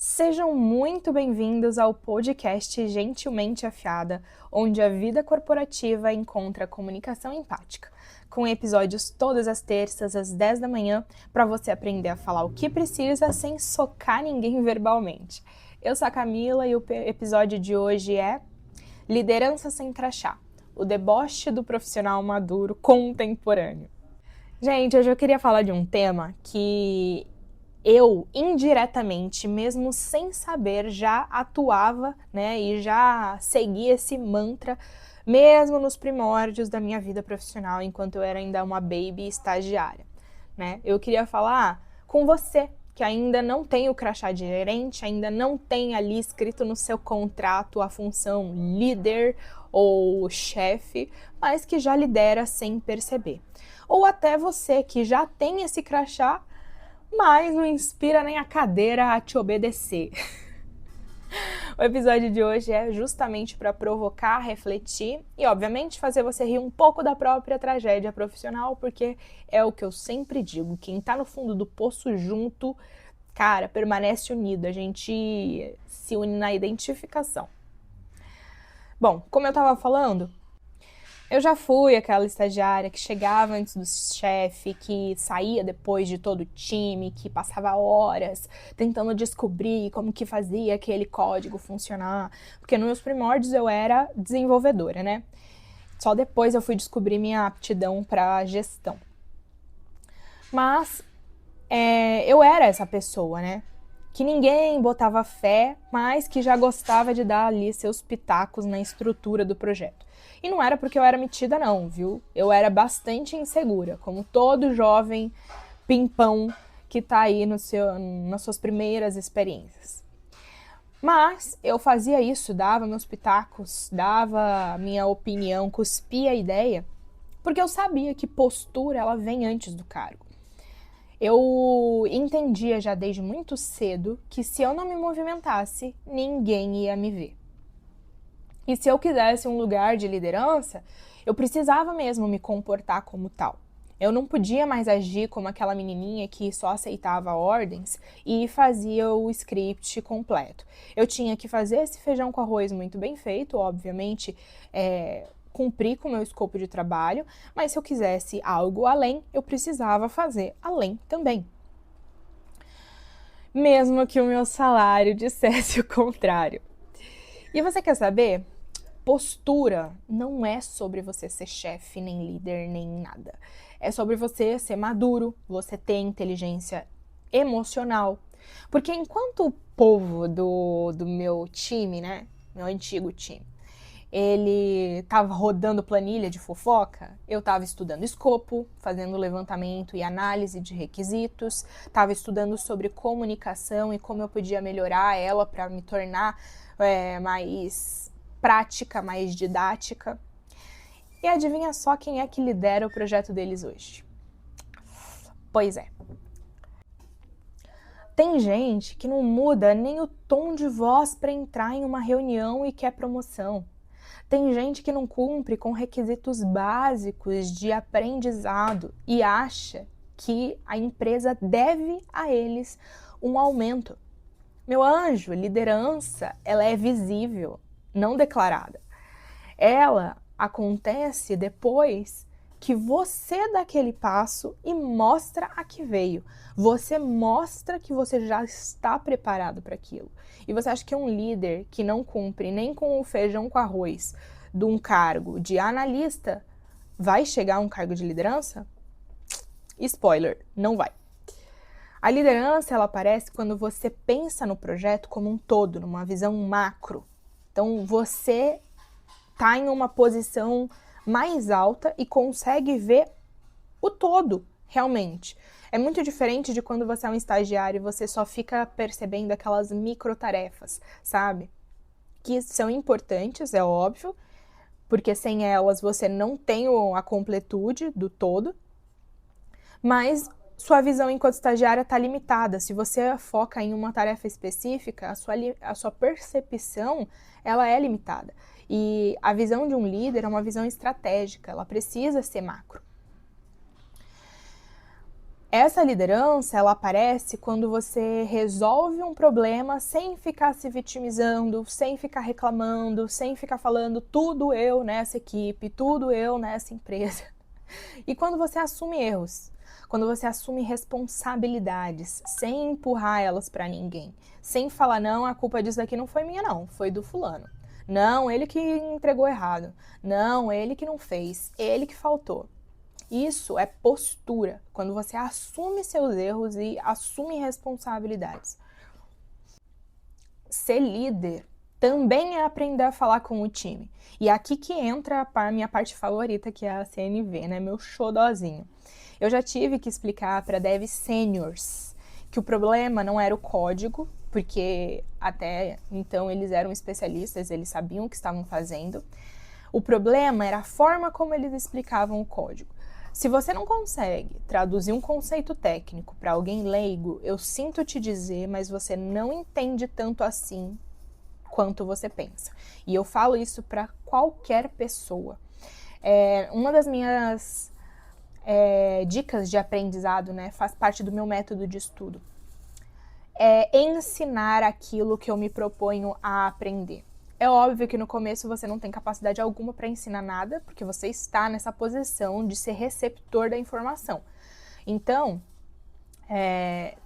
Sejam muito bem-vindos ao podcast Gentilmente Afiada, onde a vida corporativa encontra comunicação empática, com episódios todas as terças às 10 da manhã, para você aprender a falar o que precisa sem socar ninguém verbalmente. Eu sou a Camila e o episódio de hoje é Liderança sem crachá, o deboche do profissional maduro contemporâneo. Gente, hoje eu queria falar de um tema que eu, indiretamente, mesmo sem saber, já atuava, né, e já seguia esse mantra, mesmo nos primórdios da minha vida profissional, enquanto eu era ainda uma baby estagiária, né? Eu queria falar com você, que ainda não tem o crachá de gerente, ainda não tem ali escrito no seu contrato a função líder ou chefe, mas que já lidera sem perceber. Ou até você que já tem esse crachá, mas não inspira nem a cadeira a te obedecer. O episódio de hoje é justamente para provocar, refletir e, obviamente, fazer você rir um pouco da própria tragédia profissional, porque é o que eu sempre digo, quem tá no fundo do poço junto, cara, permanece unido, a gente se une na identificação. Bom, como eu tava falando, eu já fui aquela estagiária que chegava antes do chefe, que saía depois de todo o time, que passava horas tentando descobrir como que fazia aquele código funcionar. Porque nos meus primórdios eu era desenvolvedora, né? Só depois eu fui descobrir minha aptidão para gestão. Mas eu era essa pessoa, né? Que ninguém botava fé, mas que já gostava de dar ali seus pitacos na estrutura do projeto. E não era porque eu era metida não, viu? Eu era bastante insegura, como todo jovem pimpão que tá aí nas suas primeiras experiências. Mas eu fazia isso, dava meus pitacos, dava minha opinião, cuspia a ideia, porque eu sabia que postura ela vem antes do cargo. Eu entendia já desde muito cedo que se eu não me movimentasse, ninguém ia me ver. E se eu quisesse um lugar de liderança, eu precisava mesmo me comportar como tal. Eu não podia mais agir como aquela menininha que só aceitava ordens e fazia o script completo. Eu tinha que fazer esse feijão com arroz muito bem feito, obviamente, cumprir com o meu escopo de trabalho, mas se eu quisesse algo além, eu precisava fazer além também. Mesmo que o meu salário dissesse o contrário. E você quer saber? Postura não é sobre você ser chefe, nem líder, nem nada. É sobre você ser maduro, você ter inteligência emocional. Porque enquanto o povo do meu time, né, meu antigo time, ele estava rodando planilha de fofoca, eu estava estudando escopo, fazendo levantamento e análise de requisitos, estava estudando sobre comunicação e como eu podia melhorar ela para me tornar mais prática, mais didática. E adivinha só quem é que lidera o projeto deles hoje? Pois é. Tem gente que não muda nem o tom de voz para entrar em uma reunião e quer promoção. Tem gente que não cumpre com requisitos básicos de aprendizado e acha que a empresa deve a eles um aumento. Meu anjo, liderança, ela é visível, não declarada. Ela acontece depois que você dá aquele passo e mostra a que veio. Você mostra que você já está preparado para aquilo. E você acha que um líder que não cumpre nem com o feijão com arroz de um cargo de analista vai chegar a um cargo de liderança? Spoiler, não vai. A liderança, ela aparece quando você pensa no projeto como um todo, numa visão macro. Então, você está em uma posição mais alta e consegue ver o todo, realmente. É muito diferente de quando você é um estagiário e você só fica percebendo aquelas microtarefas, sabe? Que são importantes, é óbvio, porque sem elas você não tem a completude do todo, mas sua visão enquanto estagiária está limitada. Se você foca em uma tarefa específica, a sua percepção ela é limitada. E a visão de um líder é uma visão estratégica, ela precisa ser macro. Essa liderança, ela aparece quando você resolve um problema sem ficar se vitimizando, sem ficar reclamando, sem ficar falando tudo eu nessa equipe, tudo eu nessa empresa. E quando você assume erros, quando você assume responsabilidades, sem empurrar elas para ninguém, sem falar, não, a culpa disso daqui não foi minha não, foi do fulano. Não, ele que entregou errado. Não, ele que não fez, ele que faltou. Isso é postura, quando você assume seus erros e assume responsabilidades. Ser líder também é aprender a falar com o time. E aqui que entra a minha parte favorita, que é a CNV, né? Meu xodozinho. Eu já tive que explicar para devs seniors que o problema não era o código, porque até então eles eram especialistas, eles sabiam o que estavam fazendo. O problema era a forma como eles explicavam o código. Se você não consegue traduzir um conceito técnico para alguém leigo, eu sinto te dizer, mas você não entende tanto assim quanto você pensa. E eu falo isso para qualquer pessoa. Uma das minhas dicas de aprendizado, né, faz parte do meu método de estudo, é ensinar aquilo que eu me proponho a aprender. É óbvio que no começo você não tem capacidade alguma para ensinar nada, porque você está nessa posição de ser receptor da informação. Então,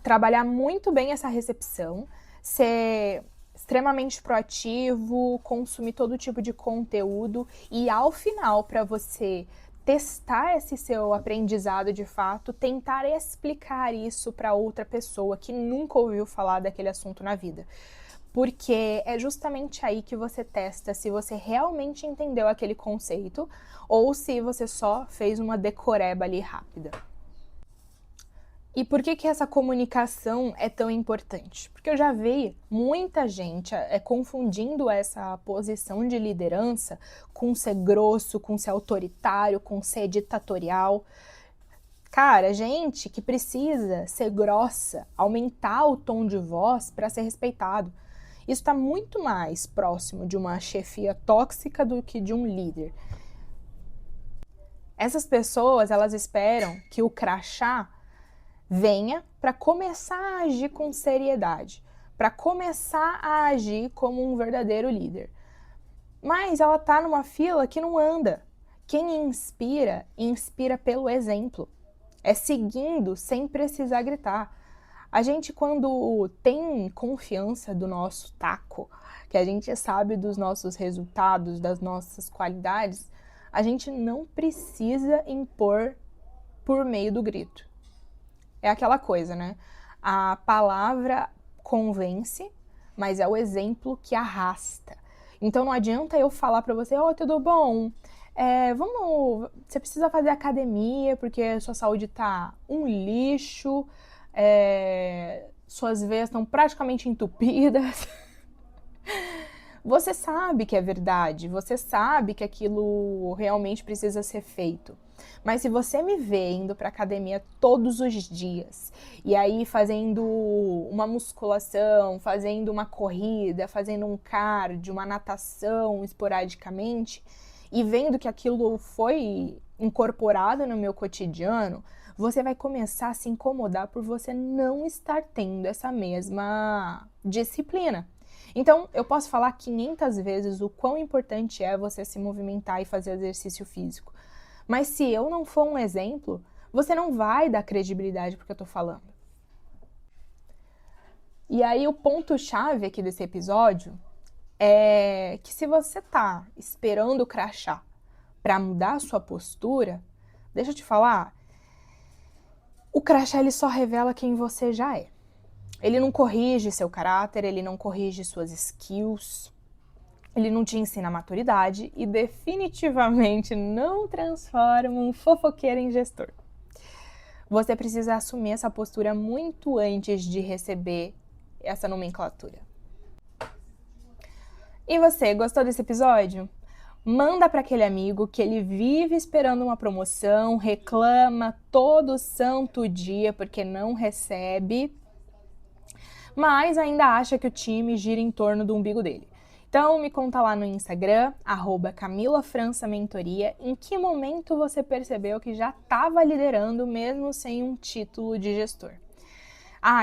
trabalhar muito bem essa recepção, ser extremamente proativo, consumir todo tipo de conteúdo e, ao final, para você testar esse seu aprendizado de fato, tentar explicar isso para outra pessoa que nunca ouviu falar daquele assunto na vida. Porque é justamente aí que você testa se você realmente entendeu aquele conceito ou se você só fez uma decoreba ali rápida. E por que essa comunicação é tão importante? Porque eu já vi muita gente confundindo essa posição de liderança com ser grosso, com ser autoritário, com ser ditatorial. Cara, gente que precisa ser grossa, aumentar o tom de voz para ser respeitado. Isso está muito mais próximo de uma chefia tóxica do que de um líder. Essas pessoas, elas esperam que o crachá venha para começar a agir com seriedade, para começar a agir como um verdadeiro líder. Mas ela está numa fila que não anda. Quem inspira, inspira pelo exemplo. É seguindo sem precisar gritar. A gente, quando tem confiança do nosso taco, que a gente sabe dos nossos resultados, das nossas qualidades, a gente não precisa impor por meio do grito. É aquela coisa, né? A palavra convence, mas é o exemplo que arrasta. Então não adianta eu falar para você, tudo bom? Você precisa fazer academia porque sua saúde tá um lixo, suas veias estão praticamente entupidas. Você sabe que é verdade, você sabe que aquilo realmente precisa ser feito. Mas se você me vê indo para academia todos os dias, e aí fazendo uma musculação, fazendo uma corrida, fazendo um cardio, uma natação esporadicamente, e vendo que aquilo foi incorporado no meu cotidiano, você vai começar a se incomodar por você não estar tendo essa mesma disciplina. Então, eu posso falar 500 vezes o quão importante é você se movimentar e fazer exercício físico. Mas se eu não for um exemplo, você não vai dar credibilidade porque eu tô falando. E aí, o ponto-chave aqui desse episódio é que se você tá esperando o crachá para mudar a sua postura, deixa eu te falar, o crachá ele só revela quem você já é. Ele não corrige seu caráter, ele não corrige suas skills, ele não te ensina maturidade e definitivamente não transforma um fofoqueiro em gestor. Você precisa assumir essa postura muito antes de receber essa nomenclatura. E você, gostou desse episódio? Manda para aquele amigo que ele vive esperando uma promoção, reclama todo santo dia porque não recebe, mas ainda acha que o time gira em torno do umbigo dele. Então me conta lá no Instagram, @CamilaFrançaMentoria, em que momento você percebeu que já estava liderando mesmo sem um título de gestor.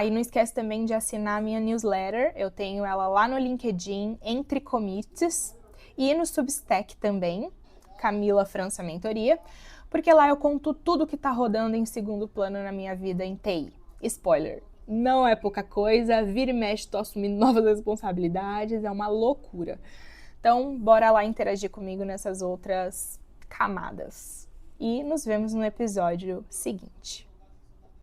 E não esquece também de assinar a minha newsletter, eu tenho ela lá no LinkedIn, Entre Commits, e no Substack também, Camila França Mentoria, porque lá eu conto tudo que tá rodando em segundo plano na minha vida em TI. Spoiler, não é pouca coisa, vira e mexe, tô assumindo novas responsabilidades, é uma loucura. Então, bora lá interagir comigo nessas outras camadas. E nos vemos no episódio seguinte.